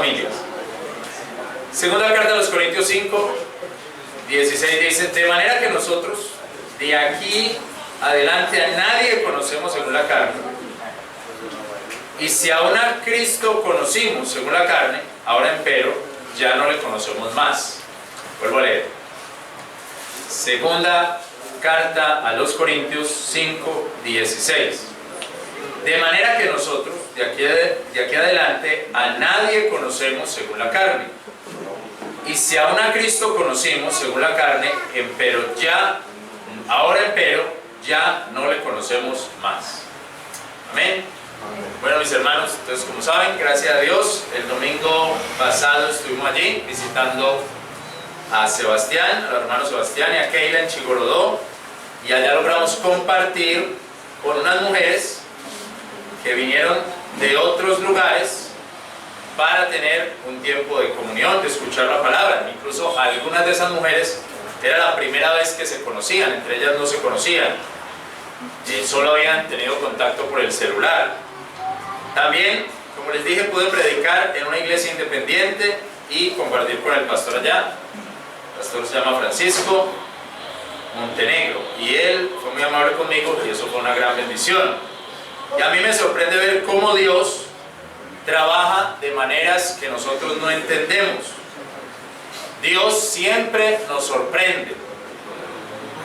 familias. Segunda carta a los Corintios 5, 16 dice: de manera que nosotros de aquí adelante a nadie conocemos según la carne, y si aún a Cristo conocimos según la carne, ahora empero ya no le conocemos más. Vuelvo a leer. Segunda carta a los Corintios 5, 16. De manera que nosotros de aquí adelante a nadie conocemos según la carne, y si aún a Cristo conocimos según la carne, ahora empero ya no le conocemos más. Amén. Bueno, mis hermanos, entonces, como saben, gracias a Dios, el domingo pasado estuvimos allí visitando a Sebastián, al hermano Sebastián y a Keila en Chigorodó, y allá logramos compartir con unas mujeres que vinieron de otros lugares para tener un tiempo de comunión, de escuchar la palabra. Incluso algunas de esas mujeres era la primera vez que se conocían, entre ellas no se conocían, solo habían tenido contacto por el celular. También, como les dije, pude predicar en una iglesia independiente y compartir con el pastor allá. El pastor se llama Francisco Montenegro, y él fue muy amable conmigo, y eso fue una gran bendición. Y a mí me sorprende ver cómo Dios trabaja de maneras que nosotros no entendemos. Dios siempre nos sorprende,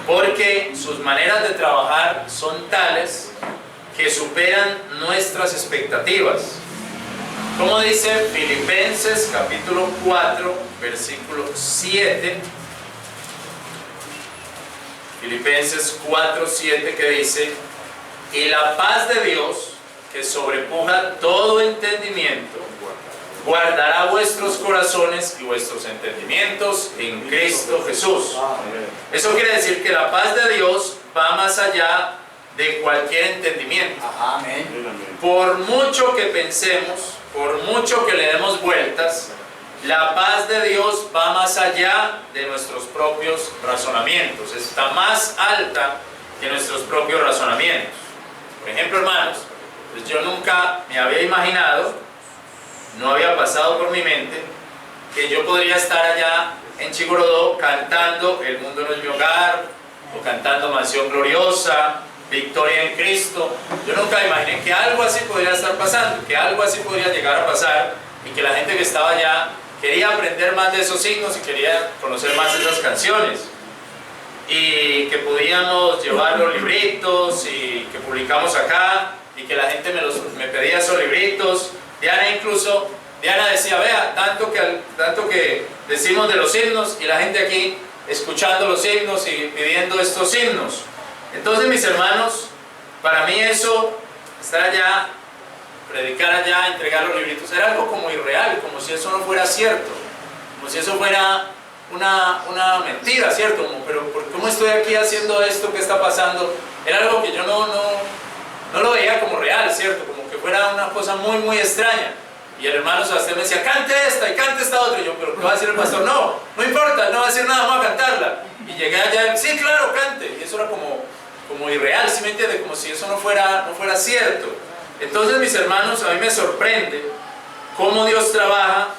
porque sus maneras de trabajar son tales que superan nuestras expectativas. Como dice Filipenses capítulo 4, versículo 7. Filipenses 4, 7, que dice: y la paz de Dios, que sobrepuja todo entendimiento, guardará vuestros corazones y vuestros entendimientos en Cristo Jesús. Eso quiere decir que la paz de Dios va más allá de cualquier entendimiento. Por mucho que pensemos, por mucho que le demos vueltas, la paz de Dios va más allá de nuestros propios razonamientos. Está más alta que nuestros propios razonamientos. Por ejemplo, hermanos, pues yo nunca me había imaginado, no había pasado por mi mente, que yo podría estar allá en Chigorodó cantando El mundo no es mi hogar, o cantando Mansión Gloriosa, Victoria en Cristo. Yo nunca imaginé que algo así podría estar pasando, que algo así podría llegar a pasar, y que la gente que estaba allá quería aprender más de esos signos y quería conocer más de esas canciones, y que podíamos llevar los libritos y que publicamos acá, y que la gente me pedía esos libritos. Diana decía: vea, tanto que decimos de los himnos, y la gente aquí escuchando los himnos y pidiendo estos himnos. Entonces, mis hermanos, para mí eso, estar allá, predicar allá, entregar los libritos, era algo como irreal, como si eso no fuera cierto, como si eso fuera una mentira, ¿cierto? Pero ¿cómo estoy aquí haciendo esto? ¿Qué está pasando? Era algo que yo no lo veía como real, ¿cierto? Como que fuera una cosa muy, muy extraña. Y el hermano Sebastián me decía: cante esta y cante esta otra. Y yo: ¿pero qué va a decir el pastor? No importa, no va a decir nada, vamos a cantarla. Y llegué allá: sí, claro, cante. Y eso era como irreal, ¿sí me entiende? Como si eso no fuera cierto. Entonces, mis hermanos, a mí me sorprende cómo Dios trabaja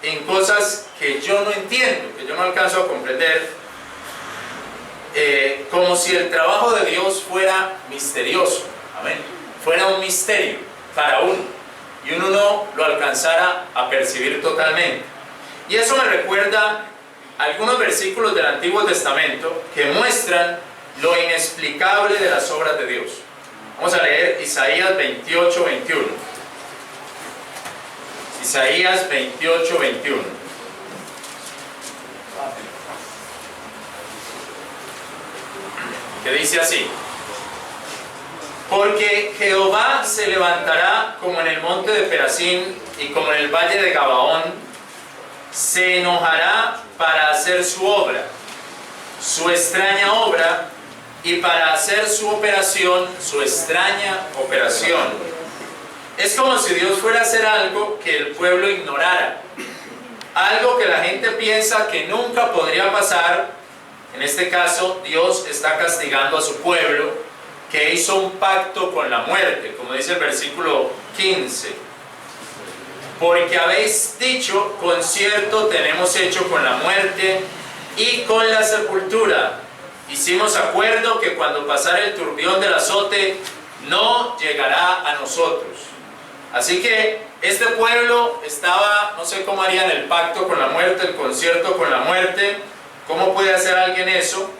en cosas que yo no entiendo, que yo no alcanzo a comprender, como si el trabajo de Dios fuera misterioso. Amén. Fuera un misterio para uno, y uno no lo alcanzara a percibir totalmente. Y eso me recuerda algunos versículos del Antiguo Testamento que muestran lo inexplicable de las obras de Dios. Vamos a leer Isaías 28, 21. Isaías 28, 21. Que dice así: porque Jehová se levantará como en el monte de Perazim y como en el valle de Gabaón, se enojará para hacer su obra, su extraña obra, y para hacer su operación, su extraña operación. Es como si Dios fuera a hacer algo que el pueblo ignorara, algo que la gente piensa que nunca podría pasar. En este caso, Dios está castigando a su pueblo, que hizo un pacto con la muerte, como dice el versículo 15. porque habéis dicho, concierto tenemos hecho con la muerte y con la sepultura. Hicimos acuerdo que cuando pasara el turbión del azote, no llegará a nosotros. Así que este pueblo estaba, no sé cómo harían el pacto con la muerte, el concierto con la muerte, cómo puede hacer alguien eso,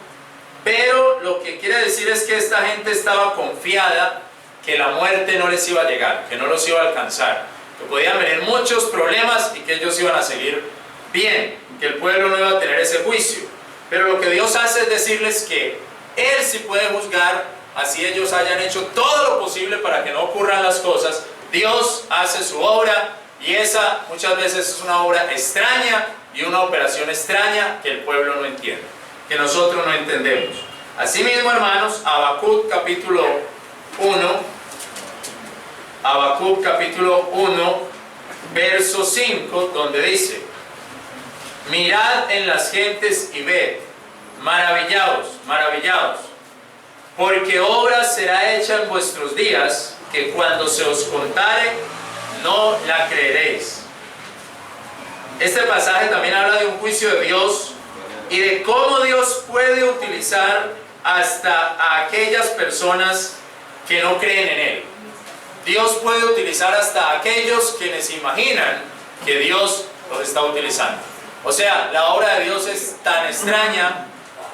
pero lo que quiere decir es que esta gente estaba confiada que la muerte no les iba a llegar, que no los iba a alcanzar, que podían venir muchos problemas y que ellos iban a seguir bien, que el pueblo no iba a tener ese juicio. Pero lo que Dios hace es decirles que Él sí puede juzgar, así ellos hayan hecho todo lo posible para que no ocurran las cosas. Dios hace su obra y esa muchas veces es una obra extraña y una operación extraña que el pueblo no entiende, que nosotros no entendemos. Asimismo, hermanos, Habacuc capítulo 1, Habacuc capítulo 1, verso 5, donde dice: mirad en las gentes y ved, maravillaos, maravillaos, porque obra será hecha en vuestros días, que cuando se os contare, no la creeréis. Este pasaje también habla de un juicio de Dios y de cómo Dios puede utilizar hasta a aquellas personas que no creen en Él. Dios puede utilizar hasta a aquellos quienes imaginan que Dios los está utilizando. O sea, la obra de Dios es tan extraña,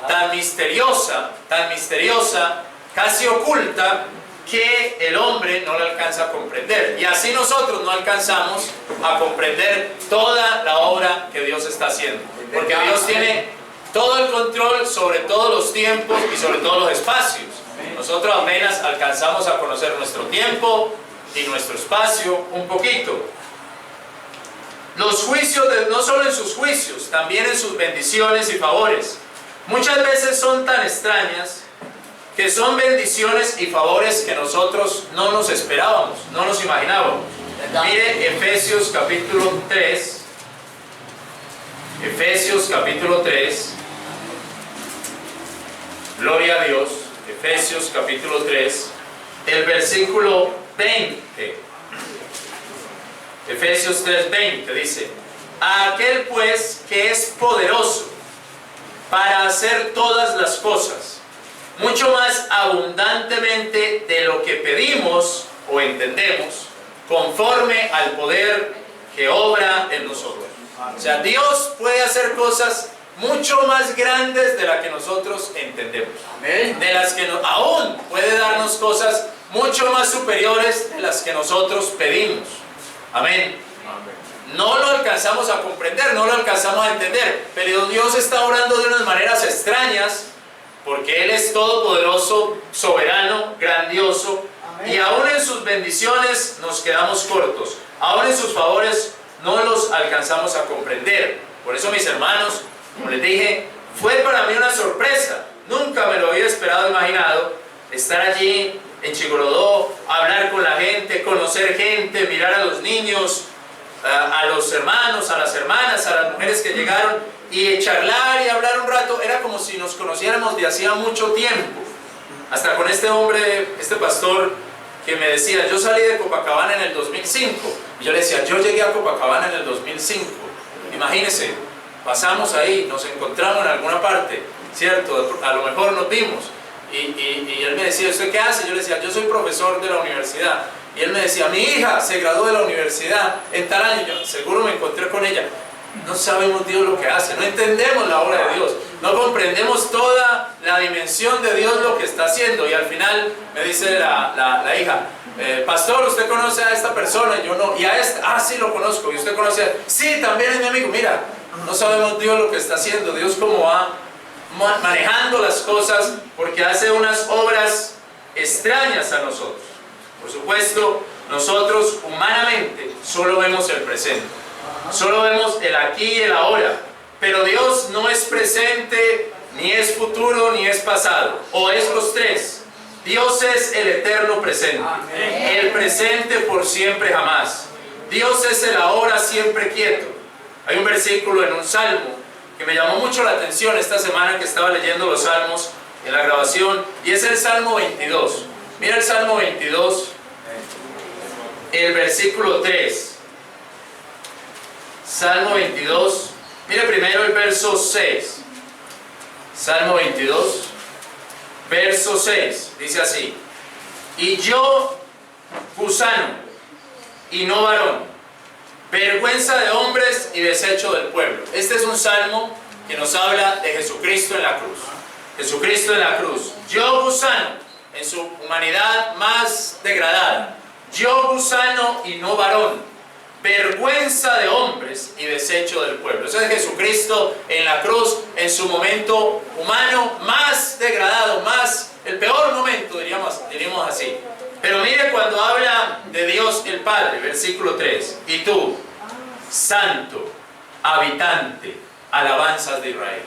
tan misteriosa, casi oculta, que el hombre no la alcanza a comprender. Y así nosotros no alcanzamos a comprender toda la obra que Dios está haciendo. Porque Dios tiene todo el control sobre todos los tiempos y sobre todos los espacios. Nosotros apenas alcanzamos a conocer nuestro tiempo y nuestro espacio un poquito. Los juicios, no solo en sus juicios, también en sus bendiciones y favores, muchas veces son tan extrañas que son bendiciones y favores que nosotros no nos esperábamos, no nos imaginábamos. Mire Efesios capítulo 3, Efesios capítulo 3, gloria a Dios, Efesios capítulo 3, el versículo 20. Efesios 3:20 dice: a aquel pues que es poderoso para hacer todas las cosas, mucho más abundantemente de lo que pedimos o entendemos, conforme al poder que obra en nosotros. O sea, Dios puede hacer cosas mucho más grandes de las que nosotros entendemos. De las que aún puede darnos cosas mucho más superiores de las que nosotros pedimos. Amén. No lo alcanzamos a comprender, no lo alcanzamos a entender, pero Dios está obrando de unas maneras extrañas, porque Él es todopoderoso, soberano, grandioso. Amén. Y aún en sus bendiciones nos quedamos cortos, aún en sus favores no los alcanzamos a comprender. Por eso, mis hermanos, como les dije, fue para mí una sorpresa. Nunca me lo había esperado, imaginado, estar allí en Chigorodó, hablar con la gente, conocer gente, mirar a los niños, a los hermanos, a las hermanas, a las mujeres que llegaron, y charlar y hablar un rato. Era como si nos conociéramos de hacía mucho tiempo. Hasta con este hombre, este pastor, que me decía: yo salí de Copacabana en el 2005. Y yo le decía: yo llegué a Copacabana en el 2005. Imagínense, pasamos ahí, nos encontramos en alguna parte, ¿cierto? A lo mejor nos vimos. Y él me decía: ¿usted qué hace? Yo le decía: yo soy profesor de la universidad. Y él me decía: mi hija se graduó de la universidad en tal año. Yo seguro me encontré con ella. No sabemos Dios lo que hace, no entendemos la obra de Dios, no comprendemos toda la dimensión de Dios, lo que está haciendo. Y al final me dice la hija: pastor, ¿usted conoce a esta persona? Y yo: no. ¿Y a esta? Sí, lo conozco. ¿Y usted conoce a...? Sí, también es mi amigo. Mira, no sabemos Dios lo que está haciendo, Dios cómo va manejando las cosas, porque hace unas obras extrañas a nosotros. Por supuesto, nosotros humanamente solo vemos el presente, solo vemos el aquí y el ahora, pero Dios no es presente, ni es futuro, ni es pasado, o es los tres. Dios es el eterno presente, el presente por siempre jamás. Dios es el ahora siempre quieto. Hay un versículo en un salmo que me llamó mucho la atención esta semana que estaba leyendo los salmos en la grabación, y es el Salmo 22. Mira el Salmo 22, el versículo 3. Salmo 22. Mire primero el verso 6. Salmo 22, verso 6. Dice así: y yo, gusano, y no varón, vergüenza de hombres y desecho del pueblo. Este es un salmo que nos habla de Jesucristo en la cruz. Jesucristo en la cruz. Yo, gusano, en su humanidad más degradada. Yo, gusano y no varón, vergüenza de hombres y desecho del pueblo. Eso es Jesucristo en la cruz, en su momento humano más degradado, más el peor momento, diríamos así. Pero mire cuando habla de Dios el Padre, versículo 3: y tú, santo, habitante, alabanzas de Israel.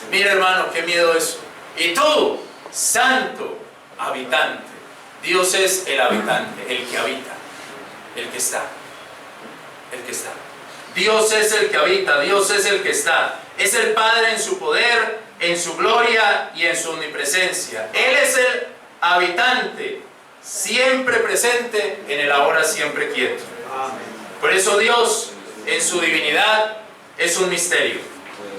Mire, hermano, qué miedo eso. Y tú, santo, habitante. Dios es el habitante, el que habita, el que está. El que está. Dios es el que habita, Dios es el que está. Es el Padre en su poder, en su gloria y en su omnipresencia. Él es el habitante, siempre presente en el ahora siempre quieto. Por eso Dios en su divinidad es un misterio.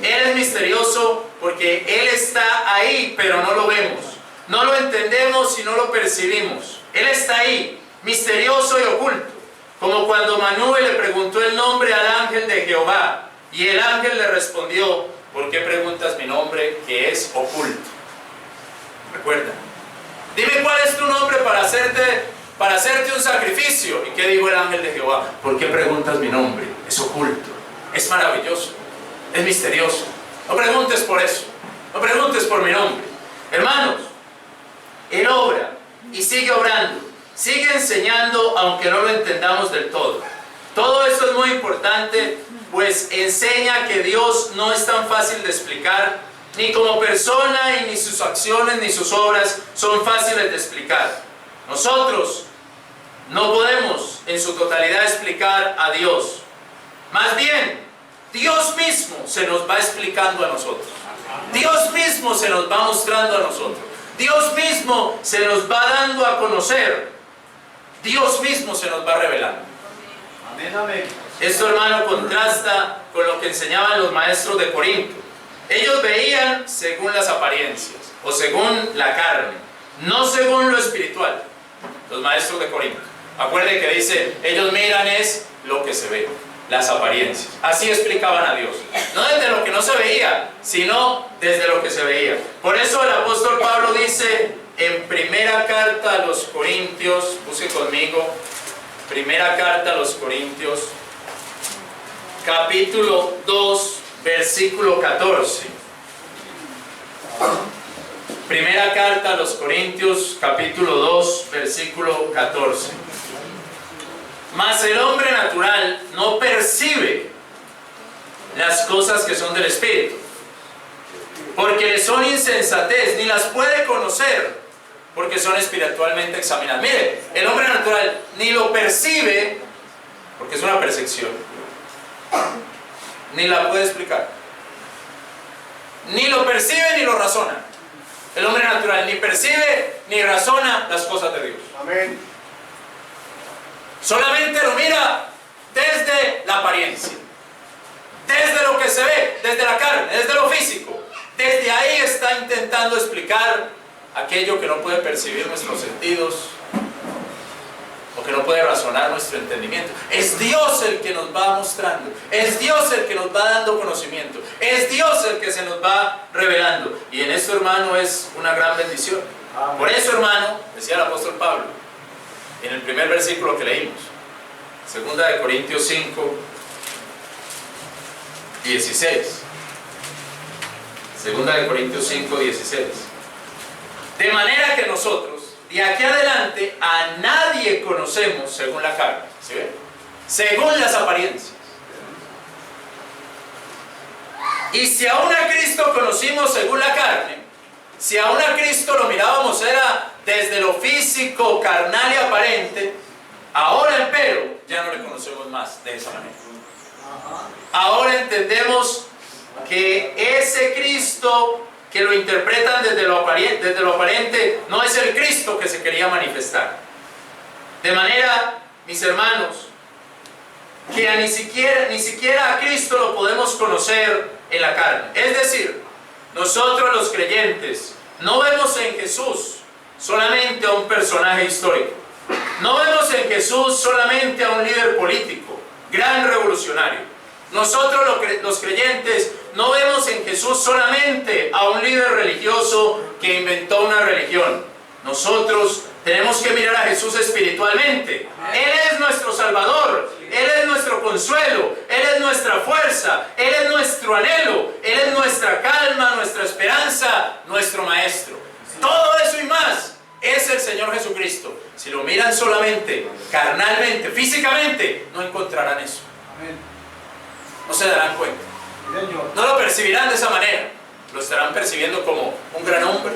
Él es misterioso porque Él está ahí, pero no lo vemos. No lo entendemos y no lo percibimos. Él está ahí, misterioso y oculto. Como cuando Manoé le preguntó el nombre al ángel de Jehová, y el ángel le respondió: ¿por qué preguntas mi nombre que es oculto? Recuerda, dime cuál es tu nombre para hacerte un sacrificio. ¿Y qué dijo el ángel de Jehová? ¿Por qué preguntas mi nombre? Es oculto, es maravilloso, es misterioso. No preguntes por eso, no preguntes por mi nombre. Hermanos, Él obra y sigue obrando. Sigue enseñando aunque no lo entendamos del todo. Todo esto es muy importante, pues enseña que Dios no es tan fácil de explicar, ni como persona, y ni sus acciones ni sus obras son fáciles de explicar. Nosotros no podemos en su totalidad explicar a Dios. Más bien, Dios mismo se nos va explicando a nosotros. Dios mismo se nos va mostrando a nosotros. Dios mismo se nos va dando a conocer. Dios mismo se nos va revelando. Amén, amén. Esto, hermano, contrasta con lo que enseñaban los maestros de Corinto. Ellos veían según las apariencias, o según la carne, no según lo espiritual. Los maestros de Corinto. Acuérdense que dice, ellos miran es lo que se ve, las apariencias. Así explicaban a Dios. No desde lo que no se veía, sino desde lo que se veía. Por eso el apóstol Pablo dice en primera carta a los Corintios, busque conmigo, primera carta a los Corintios, capítulo 2, versículo 14. Primera carta a los Corintios, capítulo 2, versículo 14. Mas el hombre natural no percibe las cosas que son del Espíritu, porque le son insensatez, ni las puede conocer, porque son espiritualmente examinadas. Mire, el hombre natural ni lo percibe, porque es una percepción, ni la puede explicar. Ni lo percibe ni lo razona. El hombre natural ni percibe ni razona las cosas de Dios. Amén. Solamente lo mira desde la apariencia, desde lo que se ve, desde la carne, desde lo físico. Desde ahí está intentando explicar aquello que no puede percibir nuestros sentidos o que no puede razonar nuestro entendimiento. Es Dios el que nos va mostrando, es Dios el que nos va dando conocimiento, es Dios el que se nos va revelando. Y en esto, hermano, es una gran bendición. Amén. Por eso, hermano, decía el apóstol Pablo en el primer versículo que leímos, 2 Corintios 5, 16. 2 Corintios 5, 16. De manera que nosotros, de aquí adelante, a nadie conocemos según la carne. ¿Sí ven? Según las apariencias. Y si aún a Cristo conocimos según la carne, si aún a Cristo lo mirábamos era desde lo físico, carnal y aparente, ahora empero ya no le conocemos más de esa manera. Ahora entendemos que ese Cristo que lo interpretan desde lo aparente no es el Cristo que se quería manifestar. De manera, mis hermanos, que ni siquiera a Cristo lo podemos conocer en la carne. Es decir, nosotros los creyentes no vemos en Jesús solamente a un personaje histórico. No vemos en Jesús solamente a un líder político, gran revolucionario. Nosotros los creyentes no vemos en Jesús solamente a un líder religioso que inventó una religión. Nosotros tenemos que mirar a Jesús espiritualmente. Él es nuestro Salvador, Él es nuestro consuelo, Él es nuestra fuerza, Él es nuestro anhelo, Él es nuestra calma, nuestra esperanza, nuestro Maestro. Todo eso y más es el Señor Jesucristo. Si lo miran solamente, carnalmente, físicamente, no encontrarán eso. No se darán cuenta. No lo percibirán de esa manera. Lo estarán percibiendo como un gran hombre,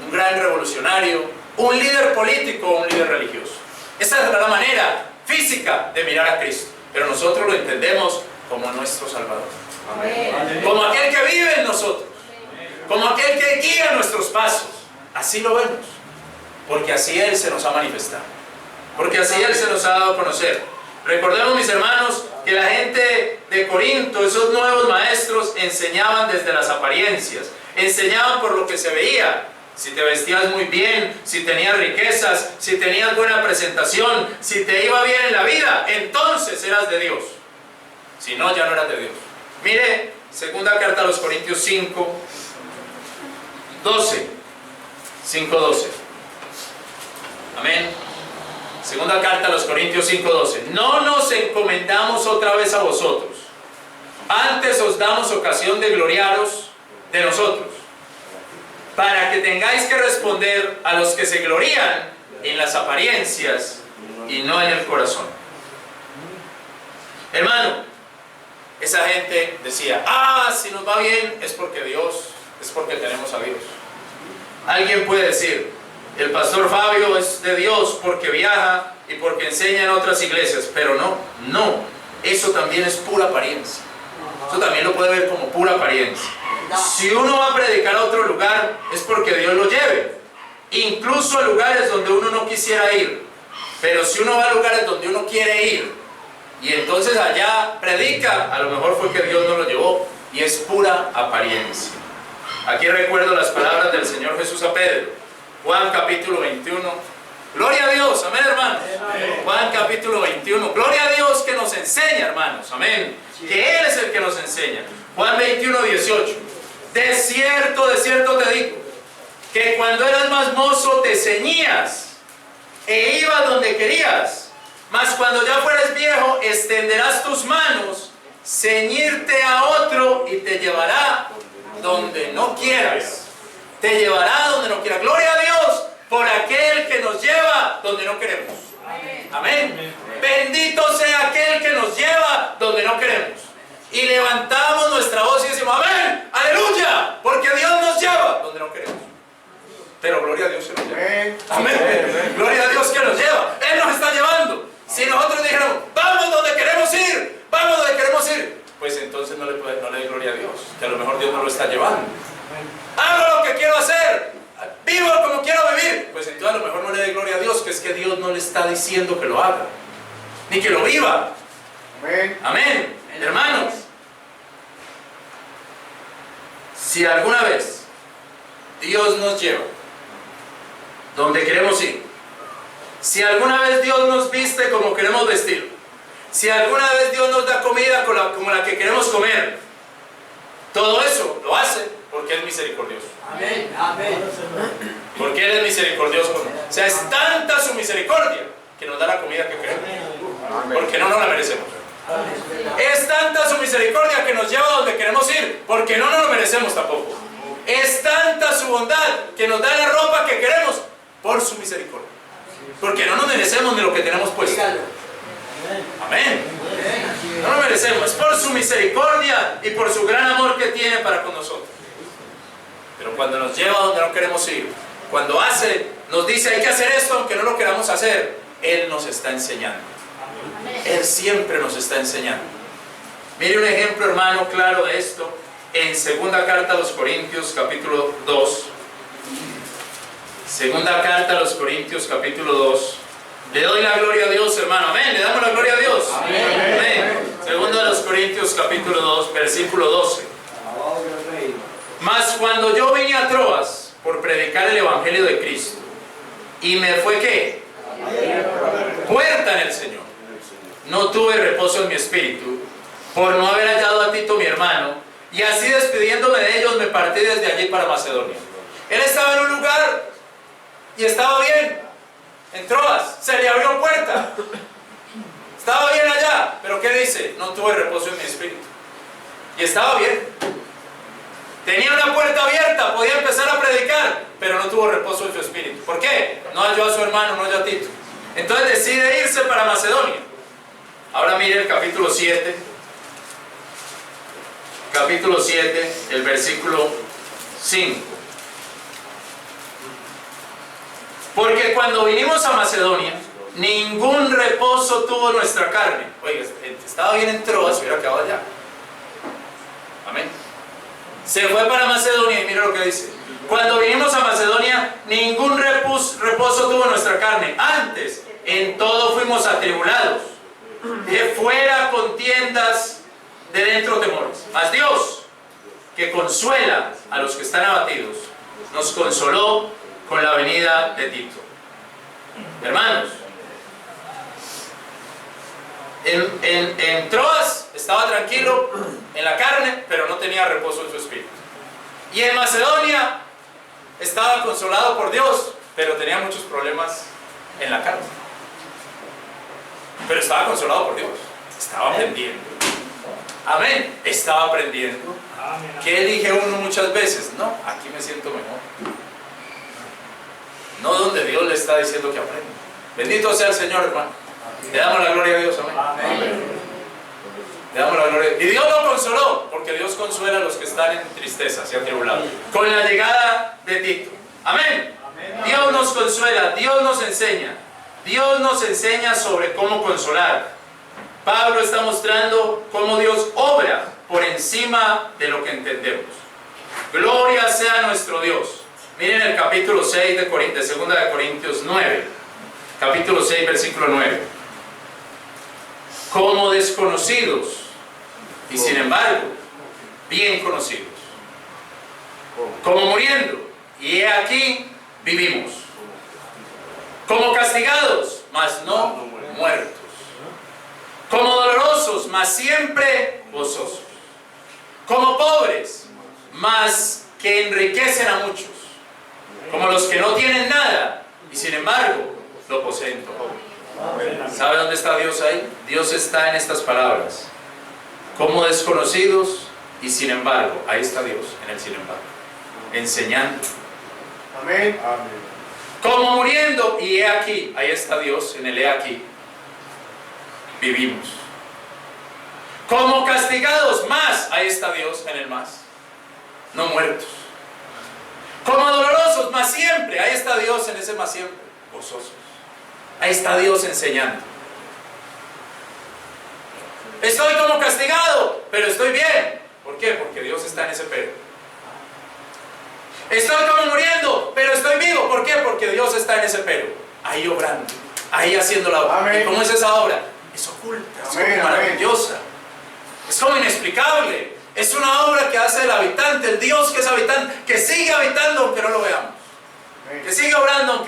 un gran revolucionario, un líder político o un líder religioso. Esa es la manera física de mirar a Cristo. Pero nosotros lo entendemos como nuestro Salvador. Como aquel que vive en nosotros. Como aquel que guía nuestros pasos. Así lo vemos. Porque así Él se nos ha manifestado. Porque así Él se nos ha dado a conocer. Recordemos, mis hermanos, que la gente de Corinto, esos nuevos maestros, enseñaban desde las apariencias. Enseñaban por lo que se veía. Si te vestías muy bien, si tenías riquezas, si tenías buena presentación, si te iba bien en la vida, entonces eras de Dios. Si no, ya no eras de Dios. Mire, segunda carta a los Corintios 5:12. Amén. Segunda carta a los Corintios 5:12. No nos encomendamos otra vez a vosotros. Antes os damos ocasión de gloriaros de nosotros, para que tengáis que responder a los que se glorían en las apariencias y no en el corazón. Hermano, esa gente decía, si nos va bien es porque tenemos a Dios. Alguien puede decir, el pastor Fabio es de Dios porque viaja y porque enseña en otras iglesias, pero no, eso también es pura apariencia. Eso también lo puede ver como pura apariencia. Si uno va a predicar a otro lugar es porque Dios lo lleve, incluso a lugares donde uno no quisiera ir. Pero si uno va a lugares donde uno quiere ir y entonces allá predica, a lo mejor fue que Dios no lo llevó, y es pura apariencia. Aquí recuerdo las palabras del Señor Jesús a Pedro, Juan capítulo 21. Gloria a Dios, amén, hermanos. Amén. Juan capítulo 21. Gloria a Dios que nos enseña, hermanos, amén. Que Él es el que nos enseña. Juan 21:18. De cierto te digo, que cuando eras más mozo te ceñías e ibas donde querías, mas cuando ya fueres viejo extenderás tus manos, ceñirte a otro y te llevará donde no quieras. Te llevará donde no quieras. Gloria a Dios por aquel que nos lleva donde no queremos. Amén. Bendito sea aquel que nos lleva donde no queremos. Y levantamos nuestra voz y decimos, amén, aleluya, porque Dios nos lleva donde no queremos. Pero gloria a Dios que nos lleva. Amén. Gloria a Dios que nos lleva. Él nos está llevando. Si nosotros dijéramos, vamos donde queremos ir, pues entonces no le dé gloria a Dios, que a lo mejor Dios no lo está llevando. Hago lo que quiero hacer, vivo como quiero vivir, pues entonces a lo mejor no le dé gloria a Dios, que es que Dios no le está diciendo que lo haga, ni que lo viva. Amén. Hermanos, si alguna vez Dios nos lleva donde queremos ir, si alguna vez Dios nos viste como queremos vestir, si alguna vez Dios nos da comida como la que queremos comer, todo eso lo hace porque es misericordioso. Amén. Amén. Porque Él es misericordioso. O sea, es tanta su misericordia que nos da la comida que queremos, porque no nos la merecemos. Es tanta su misericordia que nos lleva donde queremos ir, porque no nos lo merecemos tampoco. Es tanta su bondad que nos da la ropa que queremos por su misericordia, porque no nos merecemos de lo que tenemos puesto. Amén. No lo merecemos, es por su misericordia y por su gran amor que tiene para con nosotros. Pero cuando nos lleva donde no queremos ir, cuando nos dice hay que hacer esto aunque no lo queramos hacer, Él nos está enseñando. Él siempre nos está enseñando. Mire un ejemplo, hermano, claro de esto en segunda carta a los Corintios capítulo 2. Segunda carta a los Corintios capítulo 2. Le doy la gloria a Dios, hermano. Amén. Le damos la gloria a Dios. Amén. Amén. Segundo de los Corintios, capítulo 2, versículo 12. Alabado sea el Rey. Mas cuando yo vine a Troas por predicar el evangelio de Cristo, y me fue ¿qué? Puerta en el Señor. No tuve reposo en mi espíritu, por no haber hallado a Tito mi hermano, y así despidiéndome de ellos me partí desde allí para Macedonia. Él estaba en un lugar y estaba bien, en Troas, se le abrió puerta. Estaba bien allá, pero ¿qué dice? No tuve reposo en mi espíritu. Y estaba bien. Tenía una puerta abierta, podía empezar a predicar, pero no tuvo reposo en su espíritu. ¿Por qué? No halló a su hermano, no halló a Tito. Entonces decide irse para Macedonia. Ahora mire el capítulo 7. Capítulo 7, el versículo 5. Porque cuando vinimos a Macedonia, ningún reposo tuvo nuestra carne. Oiga, estaba bien en Troas, hubiera quedado allá. Amén. Se fue para Macedonia y mira lo que dice. Cuando vinimos a Macedonia, ningún reposo tuvo nuestra carne. Antes, en todo fuimos atribulados. De fuera contiendas, de dentro temores. Mas Dios, que consuela a los que están abatidos, nos consoló con la venida de Tito. Hermanos, en Troas estaba tranquilo en la carne, pero no tenía reposo en su espíritu. Y en Macedonia estaba consolado por Dios, pero tenía muchos problemas en la carne. Pero estaba consolado por Dios, estaba aprendiendo. Amén, estaba aprendiendo. ¿Qué elige uno muchas veces? No, aquí me siento mejor. No donde Dios le está diciendo que aprenda. Bendito sea el Señor, hermano. Le damos la gloria a Dios, amén. Amén. Le damos la gloria. Y Dios lo consoló, porque Dios consuela a los que están en tristezas y atribulados. Con la llegada de Tito. Amén. Amén. Dios nos consuela, Dios nos enseña. Dios nos enseña sobre cómo consolar. Pablo está mostrando cómo Dios obra por encima de lo que entendemos. Gloria sea nuestro Dios. Miren el capítulo 6 de 2 de Corintios 9. Capítulo 6, versículo 9. Como desconocidos, y sin embargo, bien conocidos. Como muriendo, y he aquí vivimos. Como castigados, mas no muertos. Como dolorosos, mas siempre gozosos. Como pobres, mas que enriquecen a muchos. Como los que no tienen nada, y sin embargo, lo poseen todo. ¿Sabe dónde está Dios ahí? Dios está en estas palabras. Como desconocidos, y sin embargo, ahí está Dios, en el sin embargo. Enseñando. Amén. Como muriendo, y he aquí, ahí está Dios, en el he aquí, vivimos. Como castigados, más, ahí está Dios, en el más, no muertos. Como dolorosos, más siempre, ahí está Dios, en ese más siempre, gozosos. Ahí está Dios enseñando. Estoy como castigado, pero estoy bien. ¿Por qué? Porque Dios está en ese pero. Estoy como muriendo, pero estoy vivo. ¿Por qué? Porque Dios está en ese pero. Ahí obrando, ahí haciendo la obra. Amén. ¿Y cómo es esa obra? Es oculta, es Amén, como maravillosa. Es como inexplicable. Es una obra que hace el habitante, el Dios que es habitante, que sigue habitando aunque no lo veamos. Amén. Que sigue obrando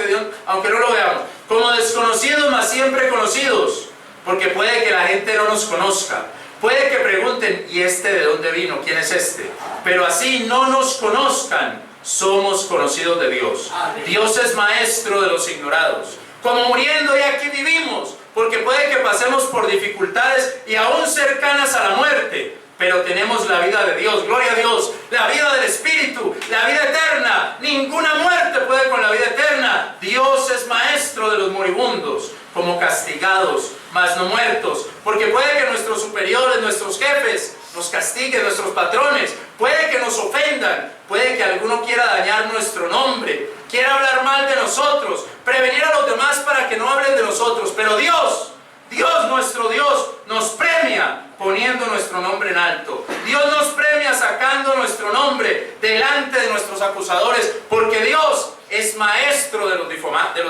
aunque no lo veamos. Como desconocidos, mas siempre conocidos. Porque puede que la gente no nos conozca. Puede que pregunten, ¿y este de dónde vino? ¿Quién es este? Pero así no nos conozcan, somos conocidos de Dios. Dios es maestro de los ignorados. Como muriendo y aquí vivimos. Porque puede que pasemos por dificultades y aún cercanas a la muerte. Pero tenemos la vida de Dios, gloria a Dios, la vida del Espíritu, la vida eterna. Ninguna muerte puede con la vida eterna. Dios es maestro de los moribundos, como castigados, mas no muertos. Porque puede que nuestros superiores, nuestros jefes, nos castiguen, nuestros patrones. Puede que nos ofendan, puede que alguno quiera dañar nuestro nombre, quiera hablar mal de nosotros, prevenir a los demás para que no hablen de nosotros. Pero Dios, nuestro Dios, nos premia poniendo nuestro nombre en alto. Dios nos premia sacando nuestro nombre delante de nuestros acusadores, porque Dios es maestro de los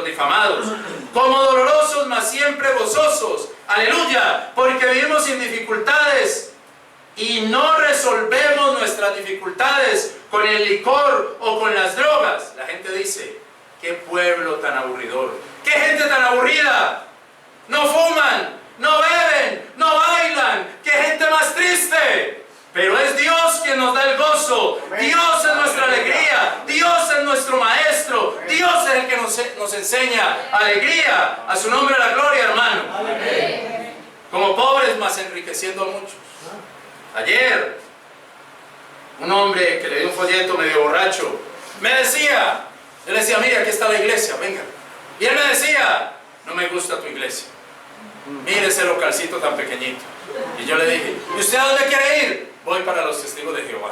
difamados, como dolorosos, mas siempre gozosos. Aleluya, porque vivimos sin dificultades y no resolvemos nuestras dificultades con el licor o con las drogas. La gente dice, qué pueblo tan aburridor, qué gente tan aburrida. No fuman, no beben, no bailan, qué gente más triste. Pero es Dios quien nos da el gozo. Dios es nuestra alegría. Dios es nuestro maestro. Dios es el que nos enseña alegría. A su nombre la gloria, hermano. Como pobres, mas enriqueciendo a muchos. Ayer, un hombre que le dio un folleto medio borracho, me decía, yo le decía, mira, aquí está la iglesia, venga. Y él me decía, no me gusta tu iglesia. Mire ese localcito tan pequeñito. Y yo le dije, ¿y usted a dónde quiere ir? Voy para los testigos de Jehová.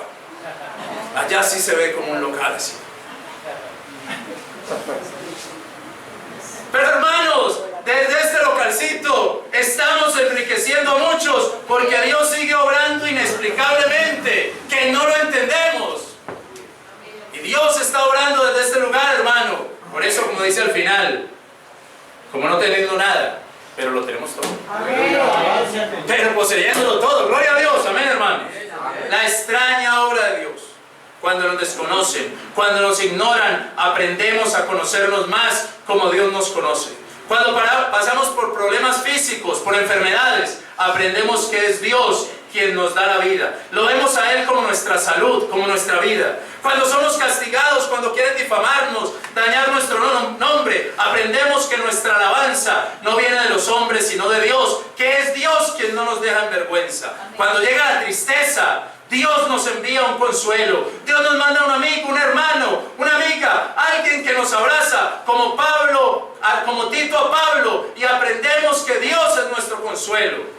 Allá sí se ve como un local así. Pero hermanos, desde este localcito estamos enriqueciendo a muchos, porque Dios sigue obrando inexplicablemente, que no lo entendemos. Y Dios está obrando desde este lugar, hermano. Por eso, como dice al final, como no teniendo nada, pero lo tenemos todo. Amén. Pero poseyéndolo todo. Gloria a Dios. Amén, hermanos. La extraña obra de Dios. Cuando nos desconocen, cuando nos ignoran, aprendemos a conocernos más como Dios nos conoce. Cuando pasamos por problemas físicos, por enfermedades, aprendemos que es Dios quien nos da la vida. Lo vemos a Él como nuestra salud, como nuestra vida. Cuando somos castigados, cuando quieren difamarnos, dañar nuestro nombre, aprendemos que nuestra alabanza no viene de los hombres, sino de Dios, que es Dios quien no nos deja en vergüenza. Cuando llega la tristeza, Dios nos envía un consuelo. Dios nos manda un amigo, un hermano, una amiga, alguien que nos abraza, como Pablo, como Tito a Pablo, y aprendemos que Dios es nuestro consuelo.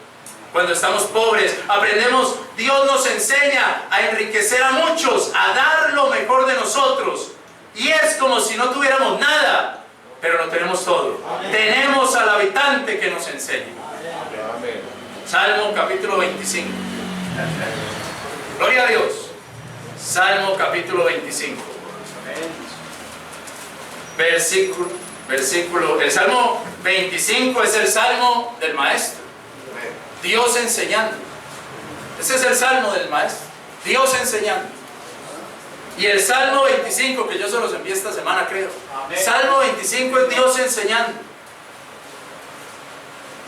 Cuando estamos pobres, aprendemos, Dios nos enseña a enriquecer a muchos, a dar lo mejor de nosotros. Y es como si no tuviéramos nada, pero lo tenemos todo. Amén. Tenemos al habitante que nos enseña. Amén. Salmo capítulo 25. Gloria a Dios. Salmo capítulo 25. Versículo. El Salmo 25 es el Salmo del Maestro. Dios enseñando. Ese es el Salmo del Maestro. Dios enseñando. Y el Salmo 25, que yo se los envié esta semana, creo. Amén. Salmo 25 es Dios enseñando.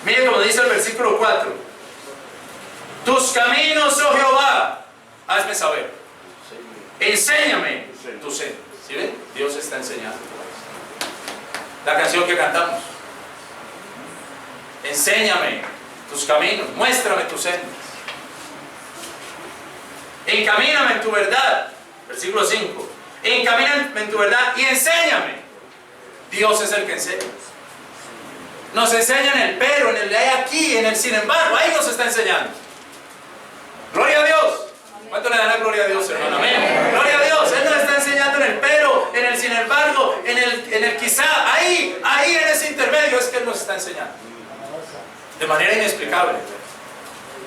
Miren como dice el versículo 4. Tus caminos, oh Jehová, hazme saber. Enséñame tu senda. ¿Sí ven? Dios está enseñando. La canción que cantamos. Enséñame tus caminos, muéstrame tus sendas. Encamíname en tu verdad. Versículo 5. Encamíname en tu verdad y enséñame. Dios es el que enseña. Nos enseña en el pero, en el de aquí, en el sin embargo. Ahí nos está enseñando. Gloria a Dios. ¿Cuánto le dan la gloria a Dios, hermano? Amén. Gloria a Dios. Él nos está enseñando en el pero, en el sin embargo, en el quizá. Ahí en ese intermedio es que Él nos está enseñando. De manera inexplicable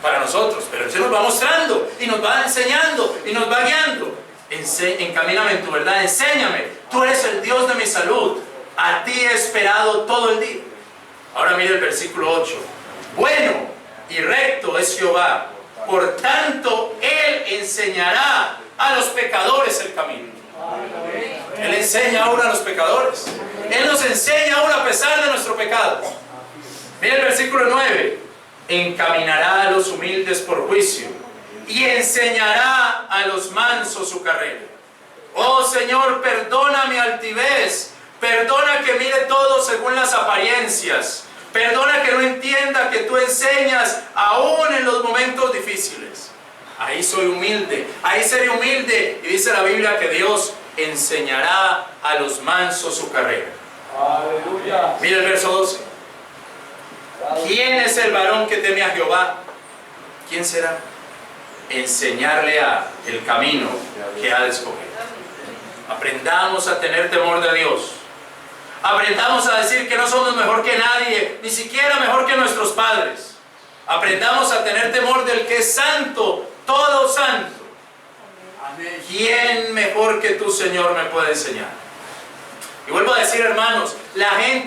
para nosotros, pero Él se nos va mostrando y nos va enseñando y nos va guiando. Encamíname en tu verdad, enséñame. Tú eres el Dios de mi salud. A ti he esperado todo el día. Ahora mire el versículo 8. Bueno y recto es Jehová, por tanto Él enseñará a los pecadores el camino. Él enseña aún a los pecadores. Él nos enseña aún a pesar de nuestro pecado. Mira el versículo 9. Encaminará a los humildes por juicio y enseñará a los mansos su carrera. Oh Señor, perdona mi altivez. Perdona que mire todo según las apariencias. Perdona que no entienda que tú enseñas aún en los momentos difíciles. Ahí soy humilde. Ahí seré humilde. Y dice la Biblia que Dios enseñará a los mansos su carrera. Aleluya. Mira el verso 12. ¿Quién es el varón que teme a Jehová? ¿Quién será? Enseñarle el camino que ha de escoger. Aprendamos a tener temor de Dios. Aprendamos a decir que no somos mejor que nadie, ni siquiera mejor que nuestros padres. Aprendamos a tener temor del que es santo, todo santo. ¿Quién mejor que tú, Señor, me puede enseñar? Y vuelvo a decir, hermanos,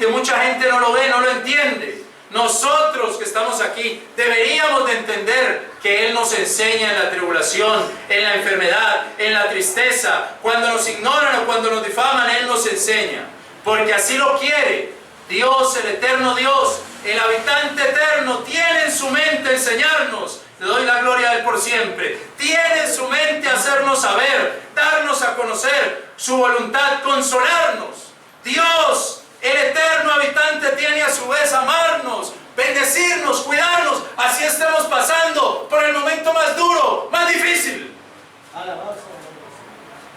mucha gente no lo ve, no lo entiende. Nosotros que estamos aquí deberíamos de entender que Él nos enseña en la tribulación, en la enfermedad, en la tristeza. Cuando nos ignoran o cuando nos difaman, Él nos enseña. Porque así lo quiere. Dios, el eterno Dios, el habitante eterno, tiene en su mente enseñarnos. Le doy la gloria a Él por siempre. Tiene en su mente hacernos saber, darnos a conocer su voluntad, consolarnos. Dios, el eterno habitante, tiene a su vez amarnos, bendecirnos, cuidarnos, así estemos pasando por el momento más duro, más difícil.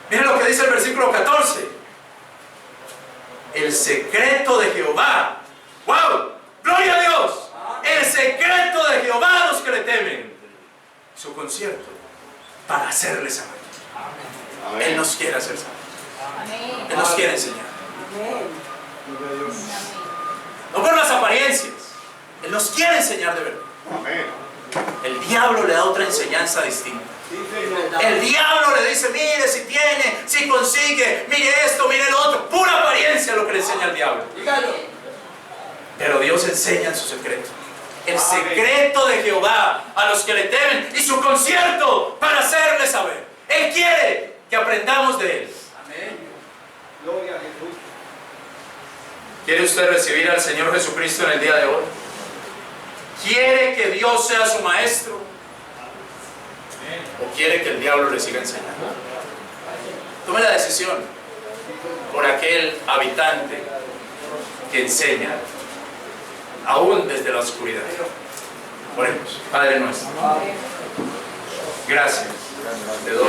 Miren lo que dice el versículo 14. El secreto de Jehová. ¡Wow! ¡Gloria a Dios! El secreto de Jehová a los que le temen. Su concierto para hacerles saber. Él nos quiere hacer saber. Él nos quiere enseñar. No por las apariencias. Él nos quiere enseñar de verdad. El diablo le da otra enseñanza distinta. El diablo le dice, mire si tiene, si consigue, mire esto, mire lo otro. Pura apariencia lo que le enseña el diablo. Pero Dios enseña en su secreto. El secreto de Jehová a los que le temen y su concierto para hacerle saber. Él quiere que aprendamos de Él. Gloria a Jesús. ¿Quiere usted recibir al Señor Jesucristo en el día de hoy? ¿Quiere que Dios sea su maestro? ¿O quiere que el diablo le siga enseñando? Tome la decisión por aquel habitante que enseña aún desde la oscuridad. Oremos. Padre nuestro, gracias te doy